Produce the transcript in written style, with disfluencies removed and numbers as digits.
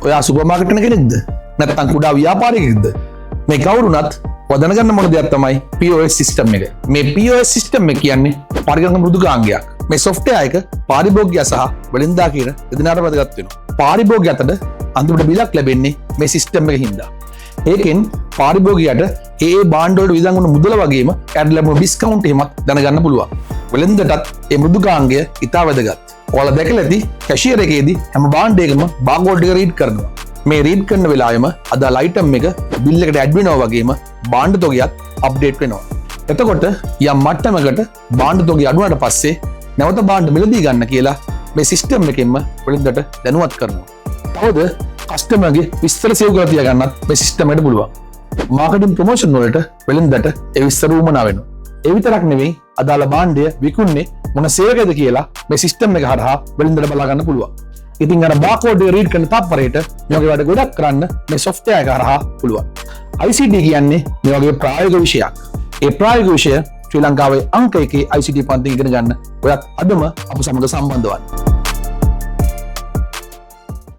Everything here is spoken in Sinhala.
ඔයා සුපර් මාකට් එකේ කෙනෙක්ද? නැත්නම් කුඩා ව්‍යාපාරිකයෙක්ද? මේ කවුරුනත් දැනගන්න මොන දෙයක් තමයි POS සිස්ටම් එක. මේ POS සිස්ටම් එක කියන්නේ පරිගණක මෘදුකාංගයක්. මේ software එක පාරිභෝගිකය සහ වෙළෙන්දා කියන දෙදෙනාට වැදගත් වෙනවා. පාරිභෝගිකයට අන්තිමට බිලක් ලැබෙන්නේ මේ සිස්ටම් එකකින් හින්දා. ඒකෙන් පාරිභෝගිකයට ඒ භාණ්ඩ වලට වියදම් වුණු මුදල වගේම එයාට ලැබුණු ඩිස්කවුන්ට් එහෙමත් දැනගන්න පුළුවන්. වෙළෙන්දටත් මේ මෘදුකාංගය ඉතා වැදගත්. ඔයාලා දැකලා ඇති කැෂියර් එකේදී හැම භාණ්ඩයකම බාර්කෝඩ් එක රීඩ් කරනවා. මේ රීඩ් කරන වෙලාවෙම අදාළ අයිටම් එක බිල් එකට ඇඩ් වෙනවා වගේම භාණ්ඩ තොගයත් අප්ඩේට් වෙනවා. එතකොට යම් මට්ටමකට භාණ්ඩ තොගය අඩු වුණාට පස්සේ නැවත භාණ්ඩ මිලදී ගන්න කියලා මේ සිස්ටම් එකෙන්ම වෙළෙන්දට දැනුවත් කරනවා. තවද කස්ටමර්ගේ විස්තර සේව් කරලා තියාගන්නත් මේ සිස්ටම් එකට පුළුවන්. මාකටිං ප්‍රොමෝෂන් වලට වෙළෙන්දට ඒ විස්තර උමනා වෙනවා. ඒ විතරක් නෙවෙයි අදාළ භාණ්ඩය විකුණන්නේ මොන සේවකයද කියලා මේ සිස්ටම් එක හරහා වෙළෙන්දට බලා ගන්න පුළුවන්. ඉතින් අර බාර්කෝඩ් එක රීඩ් කරන තත්පරයට මේ වගේ වැඩ ගොඩක් කරන්න මේ software එක හරහා පුළුවන්. ICT කියන්නේ මේ වගේ ප්‍රායෝගික විෂයක්. ඒ ප්‍රායෝගික විෂය ශ්‍රී ලංකාවේ අංක 1 ICT පන්ති ඉගෙන ගන්න ඔයත් අදම අප සමග සම්බන්ධ වන්න.